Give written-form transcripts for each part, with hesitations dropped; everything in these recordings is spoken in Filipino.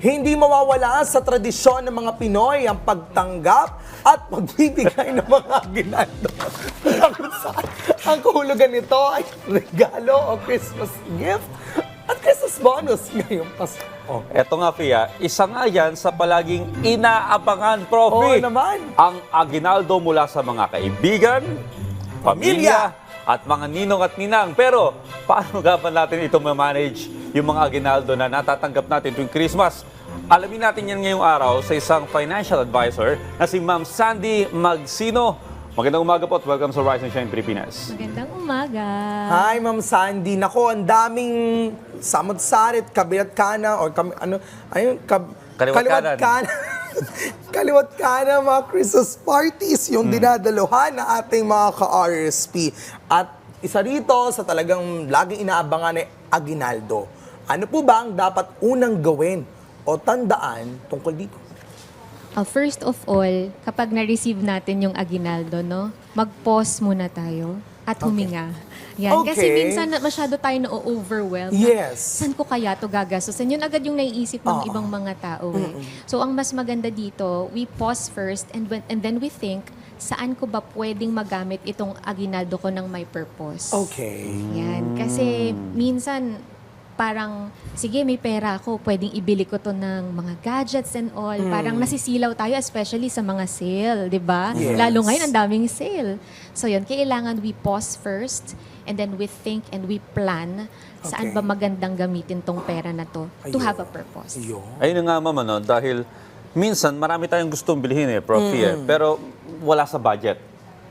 Hindi mawawala sa tradisyon ng mga Pinoy ang pagtanggap at pagbibigay ng mga aginaldo. Ang kahulugan nito ay regalo o Christmas gift at Christmas bonus ngayong Pasko. Eto nga, Fia, isa nga yan sa palaging inaabangan, Oo Profi. naman. Ang aginaldo mula sa mga kaibigan, pamilya, at mga ninong at ninang. Pero, paano nga ba natin ito ma-manage yung mga aginaldo na natatanggap natin tuwing Christmas? Alamin natin yan ngayong araw sa isang financial advisor na si Ma'am Sandy Magsino. Magandang umaga po at welcome sa Rise and Shine Pilipinas. Magandang umaga. Hi, Ma'am Sandy. Nako, ang daming samot-sarit, kabilat kana, or Kaliwat kanan. Kaliwat kanan, mga Christmas parties, yung dinadaluhan ng ating mga ka-RSP. At isa rito sa talagang laging inaabangan ay aginaldo. Ano po ba ang dapat unang gawin o tandaan tungkol dito? First of all, kapag na-receive natin yung aginaldo, no, mag-pause muna tayo at huminga. Yan. Okay. Kasi minsan masyado tayo na-overwhelm. Yes. Saan ko kaya ito gagastusin? Yun agad yung naiisip ng ibang mga tao. So, ang mas maganda dito, we pause first and then we think, saan ko ba pwedeng magamit itong aginaldo ko ng may purpose? Okay. Yan. Kasi minsan, parang, sige, may pera ako, pwedeng ibili ko to ng mga gadgets and all. Parang nasisilaw tayo, especially sa mga sale, di ba? Yes. Lalo ngayon, ang daming sale. So yun, kailangan we pause first, and then we think and we plan saan Okay. ba magandang gamitin tong pera na to to have a purpose. Ayun. Ayun na nga, Ma'am, ano, dahil minsan marami tayong gustong bilhin, Profi, pero wala sa budget.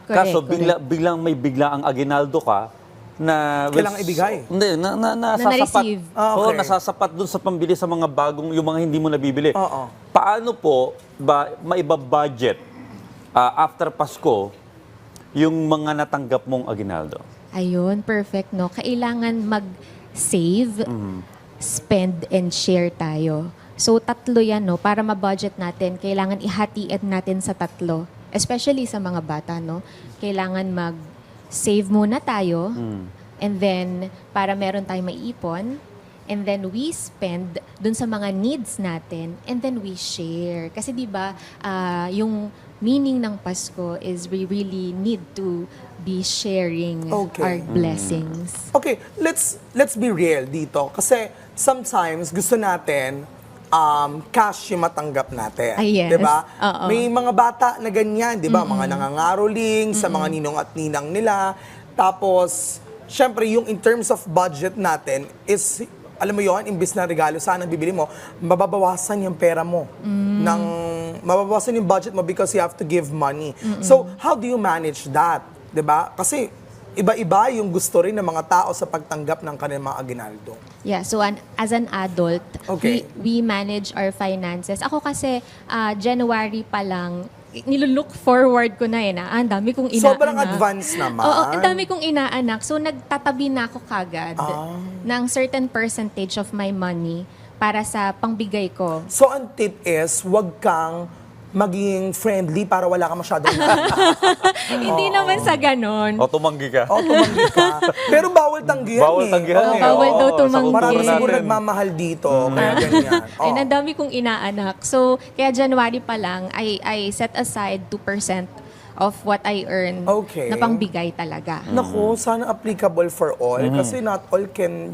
Correct, Kaso biglang may bigla ang aginaldo ka na Kailangan ibigay. Hindi, nasasapat. na-receive. Oo, Okay. nasasapat dun sa pambili sa mga bagong, yung mga hindi mo nabibili. Oo. Paano po ba maibabudget after Pasko yung mga natanggap mong aginaldo? Ayun, perfect, no? Kailangan mag-save, spend, and share tayo. So, tatlo yan, no? Para ma-budget natin, kailangan ihatiin natin sa tatlo. Especially sa mga bata, no? Kailangan mag-save muna tayo. And then, para meron tayong maiipon. And then, we spend dun sa mga needs natin. And then, we share. Kasi, di ba, yung meaning ng Pasko is we really need to be sharing Okay. our blessings. Okay, let's be real dito. Kasi sometimes gusto natin cash yung matanggap natin. Ay, yes. Diba? Oo. May mga bata na ganyan, di ba? Mga nangangaroling sa mga ninong at ninang nila. Tapos, syempre, yung in terms of budget natin is, alam mo yon, imbis na regalo, sana bibili mo, mababawasan yung pera mo. Mababawasan yung budget mo because you have to give money. So, how do you manage that? Diba? Kasi, iba-iba yung gusto rin ng mga tao sa pagtanggap ng kanilang mga aginaldo. Yeah, so as an adult, Okay. we manage our finances. Ako kasi, January pa lang, nilulook forward ko na ang dami kong inaanak. Sobrang advance naman. Oo, ang dami kong inaanak. So, nagtatabi na ako kagad ng certain percentage of my money para sa pangbigay ko. So, ang tip is, wag kang maging friendly para wala ka masyadong Hindi naman sa ganon. O tumanggi ka? o tumanggi ka. Pero bawal tanggihan Bawal tanggihan Oo, eh. bawal daw Oo, tumanggi. sa kultura Marami siguro natin. nagmamahal dito, kaya ganyan. And ang dami kong inaanak. So, kaya January pa lang, I set aside 2% of what I earn Okay. na pangbigay talaga. Naku, sana applicable for all kasi not all can,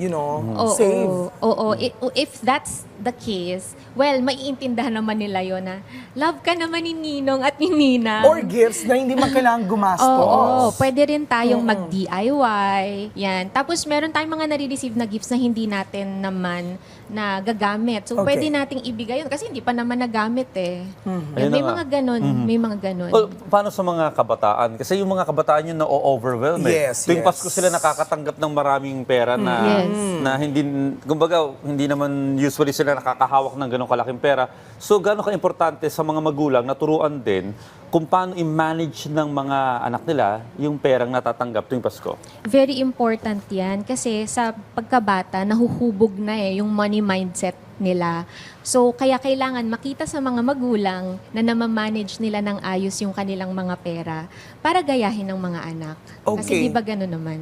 save. Oo. If that's the case, well, maiintindahan naman nila yon na love ka naman ni Ninong at ni Nina. Or gifts na hindi man kailangan gumastos. Oo, pwede rin tayong mag-DIY. Yan. Tapos meron tayong mga nare-receive na gifts na hindi natin naman na gagamit. So, Okay. pwede nating ibigay yun kasi hindi pa naman nagamit eh. Yan, Ayun na may nga. mga ganon. May mga ganon. Well, paano sa mga kabataan? Kasi yung mga kabataan yun na-overwhelm Yes, Tuwing yes. Pasko sila nakakatanggap ng maraming pera na, Yes. na hindi, kumbaga, hindi naman usually sila nakakahawak ng ganong kalaking pera. So, gano'n ka-importante sa mga magulang na turuan din kung paano i-manage ng mga anak nila yung perang natatanggap tuwing Pasko? Very important yan kasi sa pagkabata, nahuhubog na yung money mindset nila. So, kaya kailangan makita sa mga magulang na namamanage nila ng ayos yung kanilang mga pera para gayahin ng mga anak. Kasi Okay. di ba gano'n naman?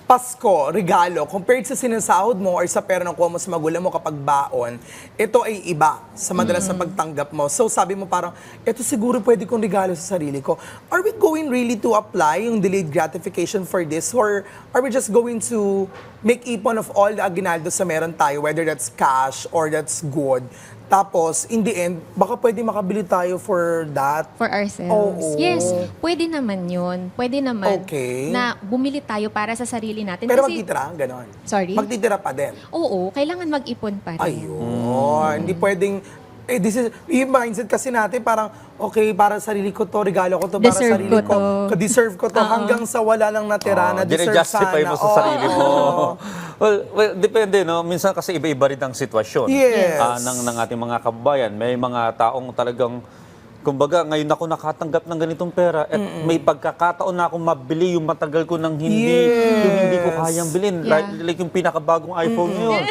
Pasko, regalo, compared sa sinasahod mo or sa pera ng kuha mo sa magulang mo kapag baon, ito ay iba sa madalas na pagtanggap mo. So sabi mo parang, ito siguro pwede kong regalo sa sarili ko. Are we going really to apply yung delayed gratification for this? Or are we just going to make ipon of all the aguinaldo sa meron tayo, whether that's cash or that's good? Tapos, in the end, baka pwede makabili tayo for that. For ourselves. Oo. Yes, pwede naman yun. Pwede naman Okay. na bumili tayo para sa sarili natin. Pero Kasi, magtitira, ganon. Sorry? Magtitira pa din. oo, kailangan mag-ipon pa rin. Ayun. Hindi pwedeng, this is, yung mindset kasi natin parang, okay, para sa sarili ko to, regalo ko to, para sa Deserve sarili ko to. Deserve ko to, hanggang sa wala lang natira na deserve Gine-justify sana. mo sa sarili mo. Well, depende, no? Minsan kasi iba-iba rin ang sitwasyon Yes. ng ating mga kababayan. May mga taong talagang, kumbaga, ngayon ako nakatanggap ng ganitong pera at may pagkakataon na akong mabili yung matagal ko nang yung hindi ko kayang bilhin. Yeah. Like yung pinakabagong iPhone ngayon.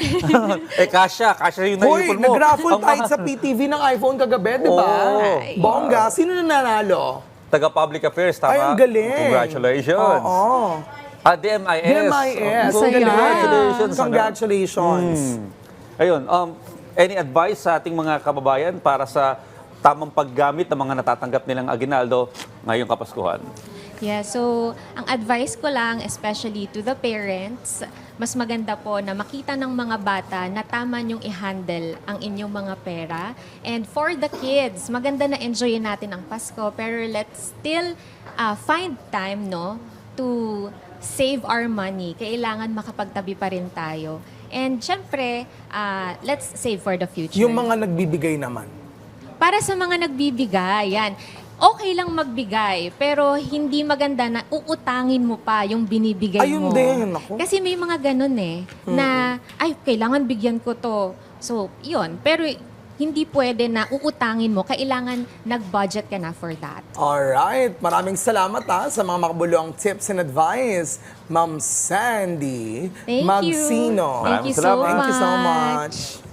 kasya yung Hoy, naipon mo. nag-raffle Ang tayo mga- sa PTV ng iPhone kagabi, di ba? Oo. Bongga, sino nanalo? Taga-public affairs, tama? Ay, ang galing. Congratulations. Oo. DMIS. DMIS. Oh, Ang galing. Congratulations. Congratulations. Ayun, any advice sa ating mga kababayan para sa tamang paggamit ng mga natatanggap nilang aginaldo ngayong Kapaskuhan? Yeah, so ang advice ko lang, especially to the parents, mas maganda po na makita ng mga bata na tama niyong i-handle ang inyong mga pera. And for the kids, maganda na enjoy natin ang Pasko, pero let's still find time, no, to save our money. Kailangan makapagtabi pa rin tayo. And syempre, let's save for the future. Yung mga nagbibigay naman. Para sa mga nagbibigay, yan. Okay lang magbigay, pero hindi maganda na uutangin mo pa yung binibigay Ayun mo. din, naku. Kasi may mga ganun na, ay, kailangan bigyan ko to. So, yun. Pero hindi pwede na uutangin mo. Kailangan nag-budget ka na for that. Alright, maraming salamat sa mga makabuluang tips and advice, Ma'am Sandy Thank you. Magsino. Thank you Maraming salamat. so much. Thank you so much.